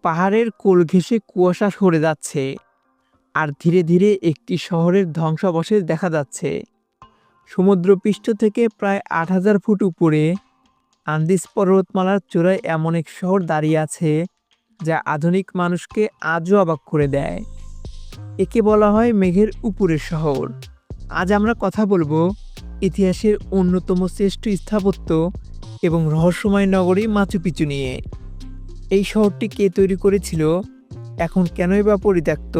পাহাড়ের কোল ঘেঁষে কুয়াশা সরে যাচ্ছে, আর ধীরে ধীরে একটি শহরের ধ্বংসাবশেষ দেখা যাচ্ছে। সমুদ্রপৃষ্ঠ থেকে প্রায় ৮,০০০ ফুট উপরে আন্দিজ পর্বতমালার চূড়ায় এমন এক শহর দাঁড়িয়ে আছে যা আধুনিক মানুষকে আজও অবাক করে দেয়। একে বলা হয় মেঘের উপরের শহর। আজ আমরা কথা বলবো ইতিহাসের অন্যতম শ্রেষ্ঠ স্থাপত্য এবং রহস্যময় নগরী মাচু পিচু নিয়ে। এই শহরটি কে তৈরি করেছিল, এখন কেনই বা পরিত্যক্ত,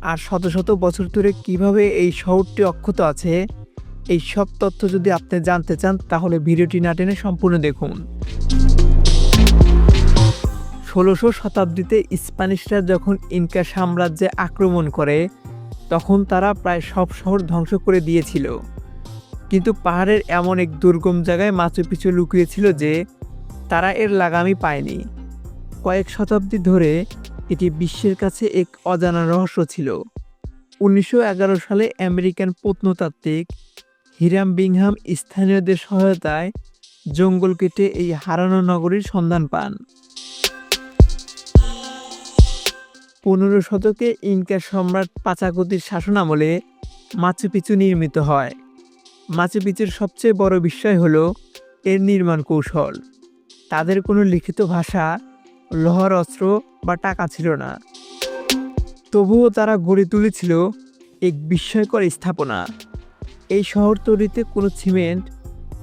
আর শত শত বছর ধরে কিভাবে এই শহরটি অক্ষত আছে, এই সব তথ্য যদি আপনি জানতে চান তাহলে ভিডিওটি না টেনে সম্পূর্ণ দেখুন। ১৬শ শতাব্দীতে স্প্যানিশরা যখন ইনকা সাম্রাজ্যে আক্রমণ করে তখন তারা প্রায় সব শহর ধ্বংস করে দিয়েছিল, কিন্তু পাহাড়ের এমন এক দুর্গম জায়গায় মাচু পিচু লুকিয়েছিল যে তারা এর লাগামই পায়নি। কয়েক শতাব্দী ধরে এটি বিশ্বের কাছে এক অজানা রহস্য ছিল। ১৯১১ সালে আমেরিকান প্রত্নতাত্ত্বিক হিরাম বিংহাম স্থানীয়দের সহায়তায় জঙ্গল কেটে এই হারানো নগরীর সন্ধান পান। ১৫ শতকে ইনকা সম্রাট পাচাকুতির শাসনামলে মাচু পিচু নির্মিত হয়। মাচু পিচুর সবচেয়ে বড় বিষয় হলো এর নির্মাণ কৌশল। তাদের কোনো লিখিত ভাষা, লোহার অস্ত্র বা টাকা ছিল না, তবুও তারা গড়ে তুলেছিল এক বিস্ময়কর স্থাপনা। এই শহর তৈরিতে কোনো সিমেন্ট,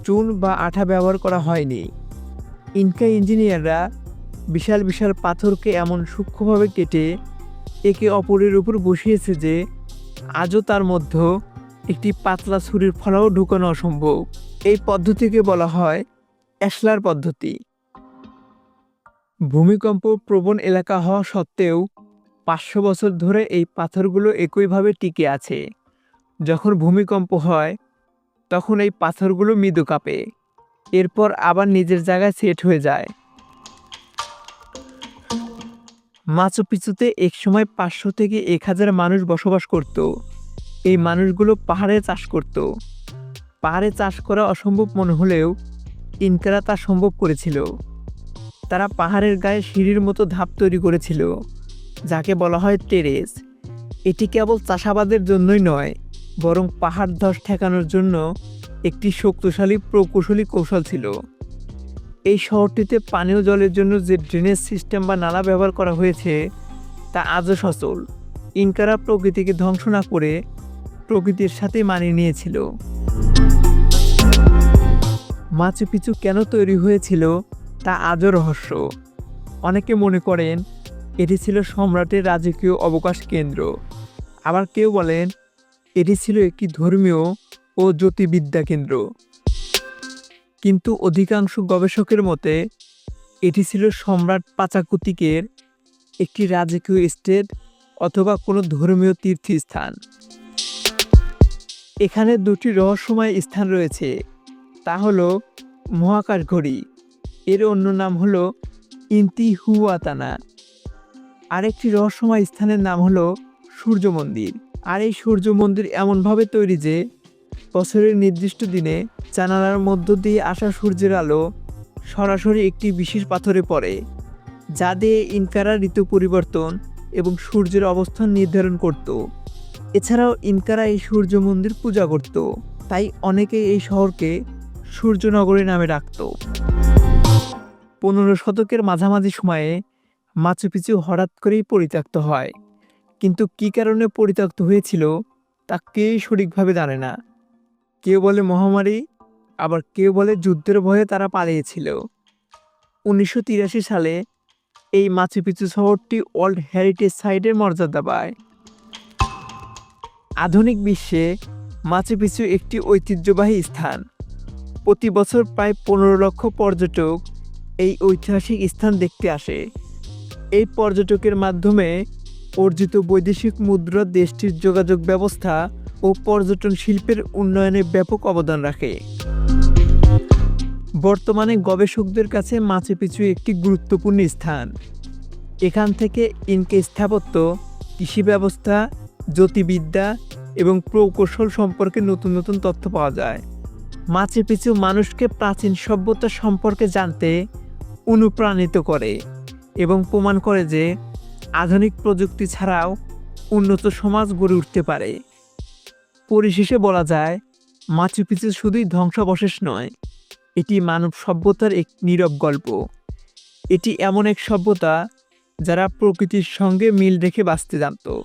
চুন বা আঠা ব্যবহার করা হয়নি। ইনকা ইঞ্জিনিয়াররা বিশাল বিশাল পাথরকে এমন সূক্ষ্মভাবে কেটে একে অপরের উপর বসিয়েছে যে আজও তার মধ্যে একটি পাতলা ছুরির ফলাও ঢুকানো অসম্ভব। এই পদ্ধতিকে বলা হয় অ্যাশলার পদ্ধতি। ভূমিকম্প প্রবণ এলাকা হওয়া সত্ত্বেও ৫০০ বছর ধরে এই পাথরগুলো একইভাবে টিকে আছে। যখন ভূমিকম্প হয় তখন এই পাথরগুলো মৃদু কাঁপে, এরপর আবার নিজের জায়গায় সেট হয়ে যায়। মাচু পিচুতে একসময় ৫০০ থেকে ১,০০০ মানুষ বসবাস করত। এই মানুষগুলো পাহাড়ে চাষ করত। পাহাড়ে চাষ করা অসম্ভব মনে হলেও ইনকারা তা সম্ভব করেছিল। তারা পাহাড়ের গায়ে সিঁড়ির মতো ধাপ তৈরি করেছিল, যাকে বলা হয় টেরেস। এটি কেবল চাষাবাদের জন্যই নয়, বরং পাহাড় ধস ঠেকানোর জন্য একটি শক্তিশালী প্রকৌশলী কৌশল ছিল। এই শহরটিতে পানীয় জলের জন্য যে ড্রেনেজ সিস্টেম বা নালা ব্যবহার করা হয়েছে তা আজও সচল। ইনকারা প্রকৃতিকে ধ্বংস না করে প্রকৃতির সাথে মানিয়ে নিয়েছিল। মাচু পিচু কেন তৈরি হয়েছিল তা আজও রহস্য। অনেকে মনে করেন এটি ছিল সম্রাটের রাজকীয় অবকাশ কেন্দ্র, আবার কেউ বলেন এটি ছিল একটি ধর্মীয় ও জ্যোতির্বিদ্যা কেন্দ্র। কিন্তু অধিকাংশ গবেষকের মতে এটি ছিল সম্রাট পাচাকুতিকের একটি রাজকীয় স্টেট অথবা কোনো ধর্মীয় তীর্থস্থান। এখানে দুটি রহস্যময় স্থান রয়েছে, তা হলো মহাকাশ ঘড়ি, এর অন্য নাম হলো ইন্তিহুয়াতানা। আরেকটি রহস্যময় স্থানের নাম হলো সূর্য মন্দির। আর এই সূর্য মন্দির এমনভাবে তৈরি যে বছরের নির্দিষ্ট দিনে জানালার মধ্য দিয়ে আসা সূর্যের আলো সরাসরি একটি বিশেষ পাথরে পড়ে, যা দিয়ে ইনকারা ঋতু পরিবর্তন এবং সূর্যের অবস্থান নির্ধারণ করত। এছাড়াও ইনকারা এই সূর্য মন্দির পূজা করত, তাই অনেকে এই শহরকে সূর্যনগরী নামে ডাকত। ১৫ শতকের মাঝামাঝি সময়ে মাচু পিচু হঠাৎ করেই পরিত্যক্ত হয়, কিন্তু কী কারণে পরিত্যক্ত হয়েছিল তা কেউই সঠিকভাবে জানে না। কেউ বলে মহামারী, আবার কেউ বলে যুদ্ধের ভয়ে তারা পালিয়েছিল। ১৯৮৩ সালে এই মাচু পিচু শহরটি ওয়ার্ল্ড হেরিটেজ সাইটের মর্যাদা পায়। আধুনিক বিশ্বে মাচু পিচু একটি ঐতিহ্যবাহী স্থান। প্রতি বছর প্রায় ১৫ লক্ষ পর্যটক এই ঐতিহাসিক স্থান দেখতে আসে। এই পর্যটকের মাধ্যমে অর্জিত বৈদেশিক মুদ্রা দেশটির যোগাযোগ ব্যবস্থা ও পর্যটন শিল্পের উন্নয়নে ব্যাপক অবদান রাখে। বর্তমানে গবেষকদের কাছে মাচু পিচু একটি গুরুত্বপূর্ণ স্থান। এখান থেকে ইনকা স্থাপত্য, কৃষি ব্যবস্থা, জ্যোতির্বিদ্যা এবং প্রকৌশল সম্পর্কে নতুন নতুন তথ্য পাওয়া যায়। মাচু পিচু মানুষকে প্রাচীন সভ্যতা সম্পর্কে জানতে অনুপ্রাণিত করে এবং প্রমাণ করে যে আধুনিক প্রযুক্তি ছাড়াও উন্নত সমাজ গড়ে উঠতে পারে। পরিশেষে বলা যায়, মাচু পিচু শুধুই ধ্বংসাবশেষ নয়, এটি মানব সভ্যতার এক নীরব গল্প। এটি এমন এক সভ্যতা যারা প্রকৃতির সঙ্গে মিল রেখে বাঁচতে জানত।